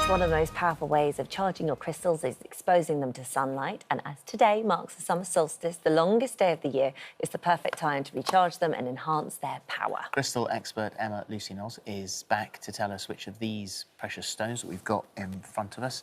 One of the most powerful ways of charging your crystals is exposing them to sunlight, and as today marks the summer solstice, the longest day of the year, it's the perfect time to recharge them and enhance their power. Crystal expert Lucy Knowles is back to tell us which of these precious stones that we've got in front of us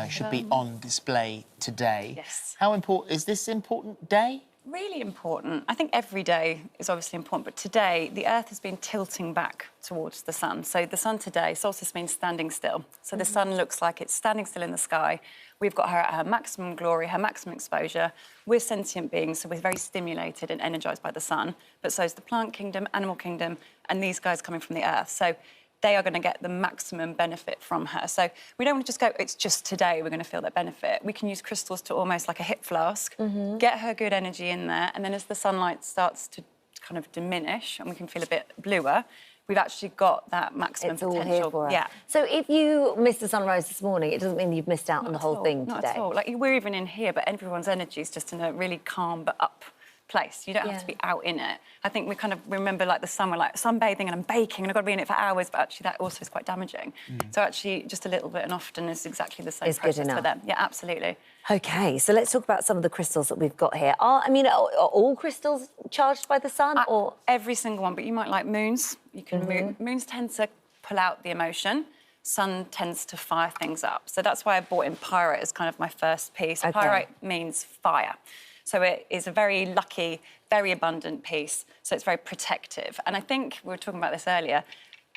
should be on display today. Yes. How important is this important day? Really important. I think every day is obviously important, but today the Earth has been tilting back towards the sun. So the sun today, solstice means standing still. So the sun looks like it's standing still in the sky. We've got her at her maximum glory, her maximum exposure. We're sentient beings, so we're very stimulated and energised by the sun, but so is the plant kingdom, animal kingdom, and these guys coming from the Earth. So they are going to get the maximum benefit from her. So we don't want to just go, it's just today we're going to feel that benefit. We can use crystals to almost like a hip flask, get her good energy in there, and then as the sunlight starts to kind of diminish and we can feel a bit bluer, we've actually got that maximum potential. All here for her. Yeah. So if you missed the sunrise this morning, it doesn't mean you've missed out on the whole thing today. Not at all. Like, we're even in here, but everyone's energy is just in a really calm but up place. You don't have to be out in it. I think we kind of remember like the sun, we're like sunbathing and I'm baking and I've got to be in it for hours, but actually that also is quite damaging. So actually just a little bit and often is exactly the same process for them. Yeah, absolutely. OK, so let's talk about some of the crystals that we've got here. Are all crystals charged by the sun? Or every single one, but you might like moons. You can moons tend to pull out the emotion. Sun tends to fire things up. So that's why I brought in Pyrite as kind of my first piece. Okay. Pyrite means fire. So it is a very lucky, very abundant piece, so it's very protective. And I think, we were talking about this earlier,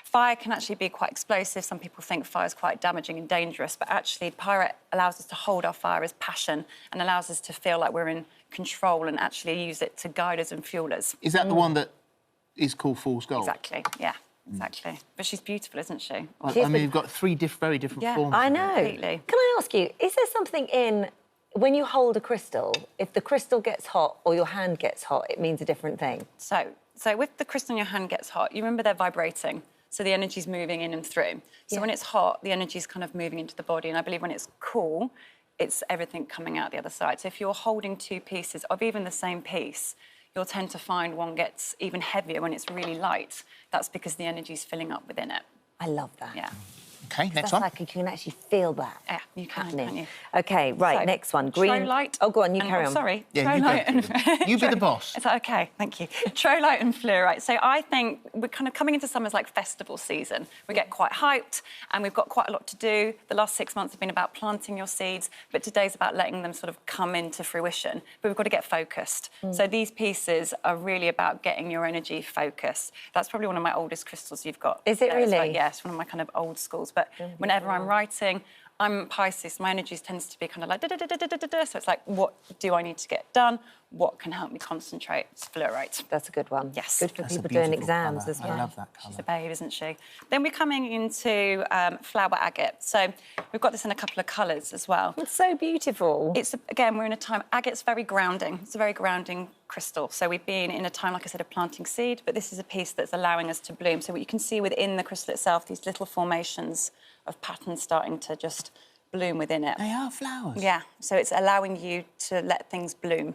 fire can actually be quite explosive. Some people think fire is quite damaging and dangerous, but actually Pyrite allows us to hold our fire as passion and allows us to feel like we're in control and actually use it to guide us and fuel us. Is that the one that is called Fool's Gold? Exactly, yeah. Exactly. But she's beautiful, isn't she? I mean, you've got three very different forms. I know. Completely. Can I ask you, is there something in... When you hold a crystal, if the crystal gets hot or your hand gets hot, it means a different thing. So with the crystal in your hand gets hot, you remember they're vibrating, so the energy's moving in and through. So when it's hot, the energy's kind of moving into the body, and I believe when it's cool, it's everything coming out the other side. So if you're holding two pieces of even the same piece, you'll tend to find one gets even heavier when it's really light. That's because the energy's filling up within it. I love that. Yeah. OK, next That's one. like you can actually feel that. Yeah, you can, happening. can't you? OK, right, So, next one. Green. Trolight. Oh, go on, you carry on. Sorry. Yeah, you be the boss. It's like, OK, thank you. Trolight and fluorite. So I think we're kind of coming into summer's like festival season. We get quite hyped and we've got quite a lot to do. The last 6 months have been about planting your seeds, but today's about letting them sort of come into fruition. But we've got to get focused. So these pieces are really about getting your energy focused. That's probably one of my oldest crystals you've got. Is it really? Like, yes, one of my kind of old schools. But whenever I'm writing, I'm Pisces, my energy tends to be kind of like da-da-da-da-da-da-da. So it's like, what do I need to get done? What can help me concentrate? It's fluorite. That's a good one. Yes. Good for people doing exams colour. as well. I love that colour. She's a babe, isn't she? Then we're coming into flower agate. So we've got this in a couple of colours as well. It's so beautiful. Again, we're in a time, agate's very grounding. It's a very grounding crystal. So we've been in a time, like I said, of planting seed, but this is a piece that's allowing us to bloom. So what you can see within the crystal itself, these little formations of patterns starting to just bloom within it. They are flowers. Yeah, so it's allowing you to let things bloom.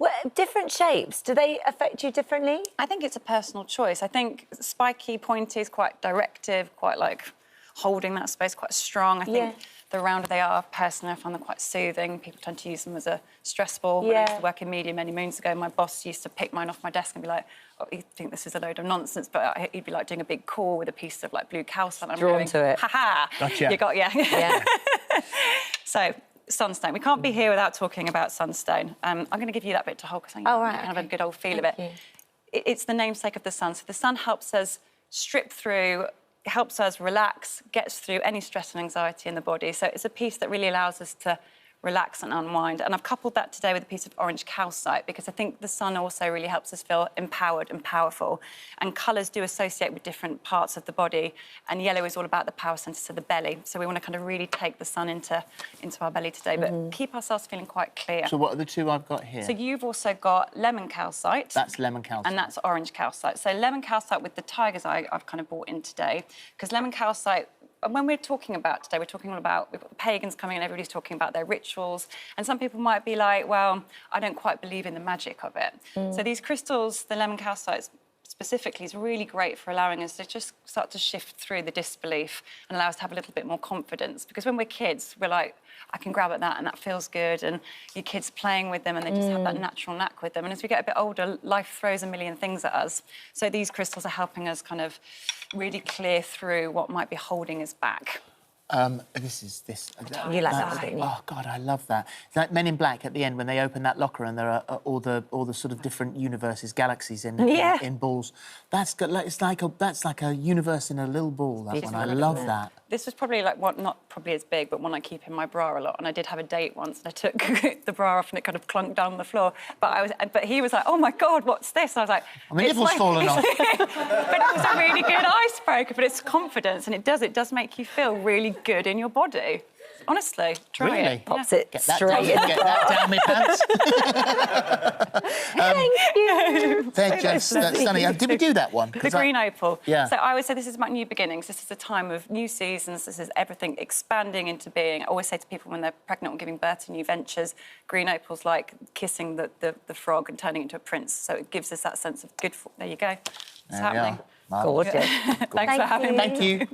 Well, different shapes, do they affect you differently? I think it's a personal choice. I think spiky, pointy is quite directive, quite like holding that space, quite strong. I think the rounder they are, personally, I find them quite soothing. People tend to use them as a stress ball. When I used to work in media many moons ago, my boss used to pick mine off my desk and be like, oh, you think this is a load of nonsense, but he'd be like doing a big call with a piece of like blue calcite. I'm Drawn going, to it. Ha-ha! Gotcha. You got, Yeah. So, Sunstone. We can't be here without talking about Sunstone. I'm going to give you that bit to hold because I think you can have a good old feel of it. It's the namesake of the sun. So the sun helps us strip through, helps us relax, gets through any stress and anxiety in the body. So it's a piece that really allows us to relax and unwind. And I've coupled that today with a piece of orange calcite because I think the sun also really helps us feel empowered and powerful. And colours do associate with different parts of the body. And yellow is all about the power centres of the belly. So we want to kind of really take the sun into our belly today, but keep ourselves feeling quite clear. So what are the two I've got here? So you've also got lemon calcite. That's lemon calcite. And that's orange calcite. So lemon calcite with the tiger's eye I've kind of brought in today because lemon calcite, when we're talking about today, we're talking all about, we've got the pagans coming and everybody's talking about their rituals. And some people might be like, well, I don't quite believe in the magic of it. So these crystals, the lemon calcite, specifically is really great for allowing us to just start to shift through the disbelief and allow us to have a little bit more confidence. Because when we're kids, we're like, I can grab at that and that feels good, and your kids playing with them and they just have that natural knack with them. And as we get a bit older, life throws a million things at us. So these crystals are helping us kind of really clear through what might be holding us back. This. You like that one, don't you? Oh God, I love that. It's like Men in Black at the end when they open that locker and there are all the sort of different universes, galaxies in balls. That's like a universe in a little ball. That one, I love that. This was probably like one, not probably as big, but one I keep in my bra a lot. And I did have a date once, and I took the bra off, and it kind of clunked down on the floor. But he was like, "Oh my God, what's this?" And I was like, "My nipple's fallen off." But it was a really good icebreaker. But it's confidence, and it does make you feel really good in your body. Honestly, try it. Pops it Get that straight down, in. get that down my pants. Thank you. They're just stunning. Did we do that one? The green opal. Yeah. So I always say this is about new beginnings. This is a time of new seasons. This is everything expanding into being. I always say to people when they're pregnant or giving birth to new ventures, green opal's like kissing the frog and turning into a prince. So it gives us that sense of good. There you go. It's happening. Gorgeous. Thanks for having me. Thank you.